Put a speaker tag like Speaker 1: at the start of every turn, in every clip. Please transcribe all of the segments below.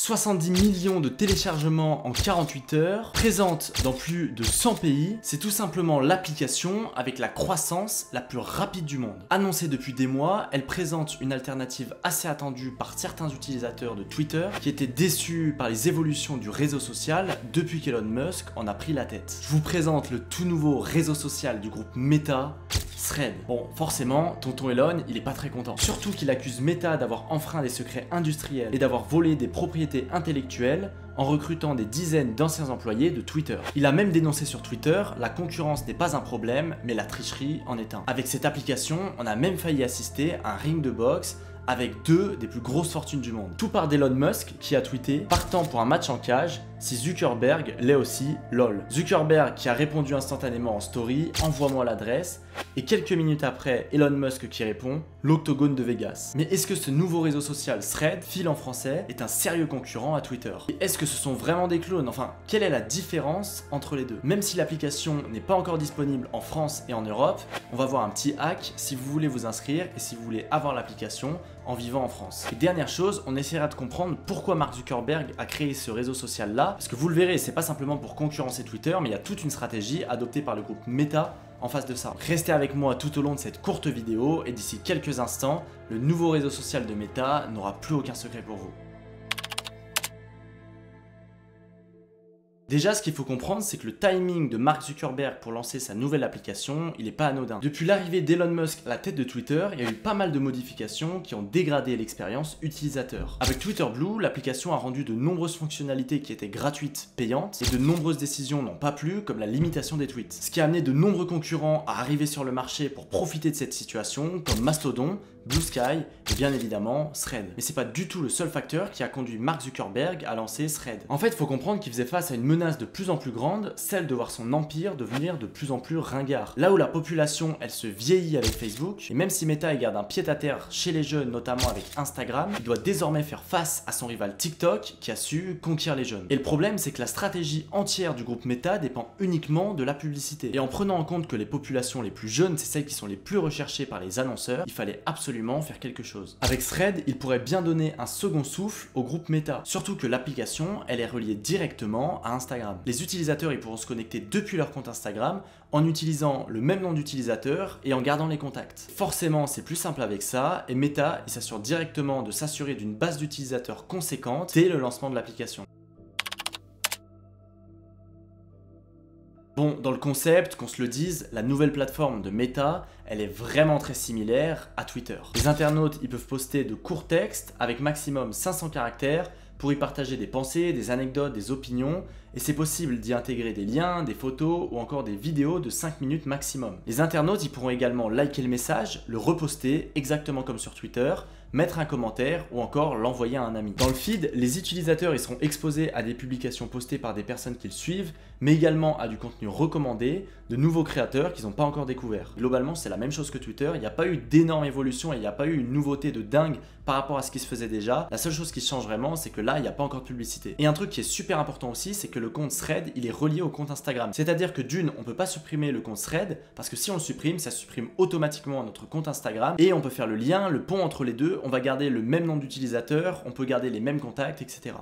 Speaker 1: 70 millions de téléchargements en 48 heures, présente dans plus de 100 pays, c'est tout simplement l'application avec la croissance la plus rapide du monde. Annoncée depuis des mois, elle présente une alternative assez attendue par certains utilisateurs de Twitter qui étaient déçus par les évolutions du réseau social depuis qu'Elon Musk en a pris la tête. Je vous présente le tout nouveau réseau social du groupe Meta, Threads. Bon, forcément, tonton Elon, il est pas très content. Surtout qu'il accuse Meta d'avoir enfreint des secrets industriels et d'avoir volé des propriétés intellectuelles en recrutant des dizaines d'anciens employés de Twitter. Il a même dénoncé sur Twitter, la concurrence n'est pas un problème, mais la tricherie en est un. Avec cette application, on a même failli assister à un ring de boxe avec deux des plus grosses fortunes du monde. Tout part d'Elon Musk qui a tweeté « Partant pour un match en cage, si Zuckerberg l'est aussi, lol ». Zuckerberg qui a répondu instantanément en story « Envoie-moi l'adresse » et quelques minutes après, Elon Musk qui répond « L'octogone de Vegas ». Mais est-ce que ce nouveau réseau social Threads, fil en français, est un sérieux concurrent à Twitter? Et est-ce que ce sont vraiment des clones? Enfin, quelle est la différence entre les deux? Même si l'application n'est pas encore disponible en France et en Europe, on va voir un petit hack si vous voulez vous inscrire et si vous voulez avoir l'application en vivant en France. Et dernière chose, on essaiera de comprendre pourquoi Mark Zuckerberg a créé ce réseau social là, parce que vous le verrez, c'est pas simplement pour concurrencer Twitter, mais il y a toute une stratégie adoptée par le groupe Meta en face de ça. Restez avec moi tout au long de cette courte vidéo et d'ici quelques instants, le nouveau réseau social de Meta n'aura plus aucun secret pour vous. Déjà, ce qu'il faut comprendre, c'est que le timing de Mark Zuckerberg pour lancer sa nouvelle application, il n'est pas anodin. Depuis l'arrivée d'Elon Musk à la tête de Twitter, il y a eu pas mal de modifications qui ont dégradé l'expérience utilisateur. Avec Twitter Blue, l'application a rendu de nombreuses fonctionnalités qui étaient gratuites payantes et de nombreuses décisions n'ont pas plu, comme la limitation des tweets. Ce qui a amené de nombreux concurrents à arriver sur le marché pour profiter de cette situation, comme Mastodon, Blue Sky et bien évidemment Threads. Mais c'est pas du tout le seul facteur qui a conduit Mark Zuckerberg à lancer Threads. En fait, il faut comprendre qu'il faisait face à une menace de plus en plus grande, celle de voir son empire devenir de plus en plus ringard. Là où la population, elle se vieillit avec Facebook, et même si Meta garde un pied-à-terre chez les jeunes, notamment avec Instagram, il doit désormais faire face à son rival TikTok qui a su conquérir les jeunes. Et le problème, c'est que la stratégie entière du groupe Meta dépend uniquement de la publicité. Et en prenant en compte que les populations les plus jeunes, c'est celles qui sont les plus recherchées par les annonceurs, il fallait absolument faire quelque chose. Avec Threads, il pourrait bien donner un second souffle au groupe Meta, surtout que l'application, elle est reliée directement à Instagram. Les utilisateurs, ils pourront se connecter depuis leur compte Instagram en utilisant le même nom d'utilisateur et en gardant les contacts. Forcément, c'est plus simple avec ça et Meta, il s'assure directement de s'assurer d'une base d'utilisateurs conséquente dès le lancement de l'application. Bon, dans le concept, qu'on se le dise, la nouvelle plateforme de Meta, elle est vraiment très similaire à Twitter. Les internautes, ils peuvent poster de courts textes avec maximum 500 caractères pour y partager des pensées, des anecdotes, des opinions, et c'est possible d'y intégrer des liens, des photos ou encore des vidéos de 5 minutes maximum. Les internautes, ils pourront également liker le message, le reposter exactement comme sur Twitter, mettre un commentaire ou encore l'envoyer à un ami. Dans le feed, les utilisateurs ils seront exposés à des publications postées par des personnes qu'ils suivent, mais également à du contenu recommandé de nouveaux créateurs qu'ils n'ont pas encore découvert. Globalement, c'est la même chose que Twitter, il n'y a pas eu d'énorme évolution et il n'y a pas eu une nouveauté de dingue par rapport à ce qui se faisait déjà. La seule chose qui change vraiment, c'est que là, il n'y a pas encore de publicité. Et un truc qui est super important aussi, c'est que le compte Threads, il est relié au compte Instagram. C'est-à-dire que d'une, on ne peut pas supprimer le compte Threads, parce que si on le supprime, ça supprime automatiquement notre compte Instagram, et on peut faire le lien, le pont entre les deux, on va garder le même nom d'utilisateur, on peut garder les mêmes contacts, etc.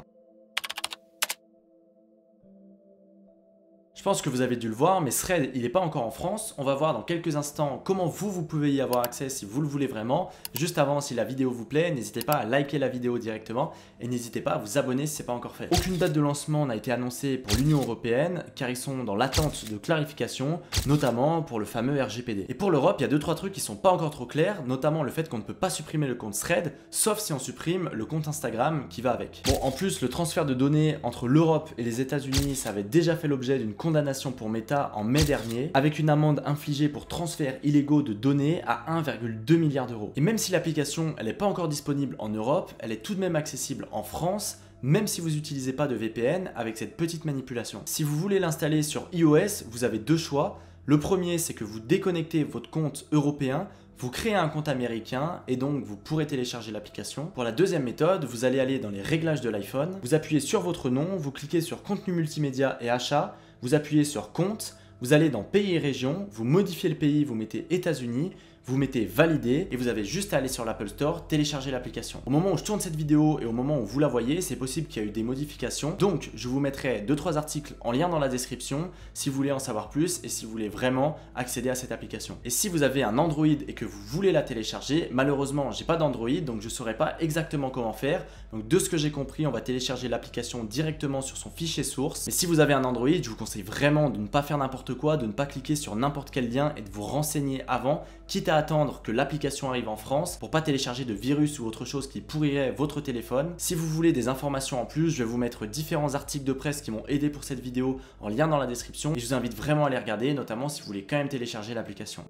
Speaker 1: Je pense que vous avez dû le voir, mais Threads, il n'est pas encore en France. On va voir dans quelques instants comment vous pouvez y avoir accès si vous le voulez vraiment. Juste avant, si la vidéo vous plaît, n'hésitez pas à liker la vidéo directement et n'hésitez pas à vous abonner si ce n'est pas encore fait. Aucune date de lancement n'a été annoncée pour l'Union européenne car ils sont dans l'attente de clarification, notamment pour le fameux RGPD. Et pour l'Europe, il y a 2-3 trucs qui sont pas encore trop clairs, notamment le fait qu'on ne peut pas supprimer le compte Threads, sauf si on supprime le compte Instagram qui va avec. Bon, en plus, le transfert de données entre l'Europe et les États-Unis, ça avait déjà fait l'objet d'une condamnation pour Meta en mai dernier, avec une amende infligée pour transferts illégaux de données à 1,2 milliard d'euros. Et même si l'application elle n'est pas encore disponible en Europe, elle est tout de même accessible en France, même si vous n'utilisez pas de VPN avec cette petite manipulation. Si vous voulez l'installer sur iOS, vous avez deux choix. Le premier, c'est que vous déconnectez votre compte européen, vous créez un compte américain et donc vous pourrez télécharger l'application. Pour la deuxième méthode, vous allez aller dans les réglages de l'iPhone, vous appuyez sur votre nom, vous cliquez sur contenu multimédia et achat, vous appuyez sur compte, vous allez dans pays et région, vous modifiez le pays, vous mettez États-Unis, vous mettez valider et vous avez juste à aller sur l'Apple Store, télécharger l'application. Au moment où je tourne cette vidéo et au moment où vous la voyez, c'est possible qu'il y a eu des modifications. Donc je vous mettrai 2-3 articles en lien dans la description si vous voulez en savoir plus et si vous voulez vraiment accéder à cette application. Et si vous avez un Android et que vous voulez la télécharger, malheureusement j'ai pas d'Android donc je saurais pas exactement comment faire. Donc de ce que j'ai compris, on va télécharger l'application directement sur son fichier source. Mais si vous avez un Android, je vous conseille vraiment de ne pas faire n'importe quoi, de ne pas cliquer sur n'importe quel lien et de vous renseigner avant, quitte à attendre que l'application arrive en France pour pas télécharger de virus ou autre chose qui pourrirait votre téléphone. Si vous voulez des informations en plus, je vais vous mettre différents articles de presse qui m'ont aidé pour cette vidéo en lien dans la description et je vous invite vraiment à les regarder, notamment si vous voulez quand même télécharger l'application.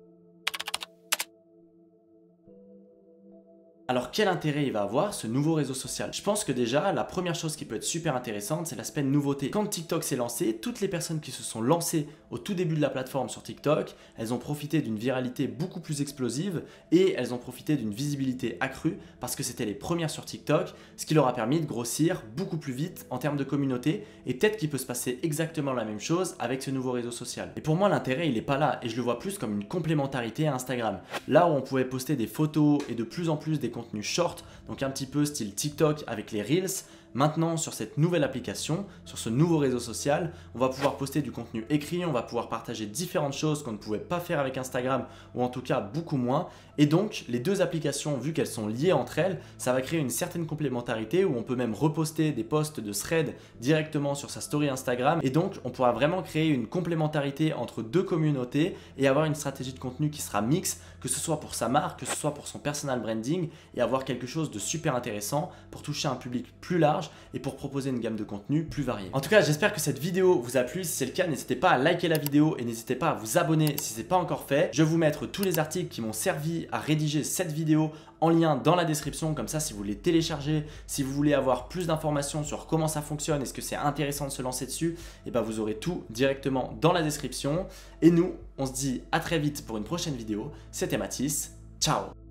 Speaker 1: Alors quel intérêt il va avoir ce nouveau réseau social? Je pense que déjà la première chose qui peut être super intéressante, c'est l'aspect nouveauté. Quand TikTok s'est lancé, toutes les personnes qui se sont lancées au tout début de la plateforme sur TikTok, elles ont profité d'une viralité beaucoup plus explosive et elles ont profité d'une visibilité accrue parce que c'était les premières sur TikTok, ce qui leur a permis de grossir beaucoup plus vite en termes de communauté et peut-être qu'il peut se passer exactement la même chose avec ce nouveau réseau social. Et pour moi l'intérêt il n'est pas là et je le vois plus comme une complémentarité à Instagram. Là où on pouvait poster des photos et de plus en plus des contenu short, donc un petit peu style TikTok avec les Reels. Maintenant, sur cette nouvelle application, sur ce nouveau réseau social, on va pouvoir poster du contenu écrit, on va pouvoir partager différentes choses qu'on ne pouvait pas faire avec Instagram ou en tout cas beaucoup moins. Et donc, les deux applications, vu qu'elles sont liées entre elles, ça va créer une certaine complémentarité où on peut même reposter des posts de thread directement sur sa story Instagram. Et donc, on pourra vraiment créer une complémentarité entre deux communautés et avoir une stratégie de contenu qui sera mixte, que ce soit pour sa marque, que ce soit pour son personal branding et avoir quelque chose de super intéressant pour toucher un public plus large et pour proposer une gamme de contenu plus variée. En tout cas, j'espère que cette vidéo vous a plu. Si c'est le cas, n'hésitez pas à liker la vidéo et n'hésitez pas à vous abonner si ce n'est pas encore fait. Je vais vous mettre tous les articles qui m'ont servi à rédiger cette vidéo en lien dans la description. Comme ça, si vous voulez télécharger, si vous voulez avoir plus d'informations sur comment ça fonctionne, est-ce que c'est intéressant de se lancer dessus, et ben vous aurez tout directement dans la description. Et nous, on se dit à très vite pour une prochaine vidéo. C'était Mathis. Ciao!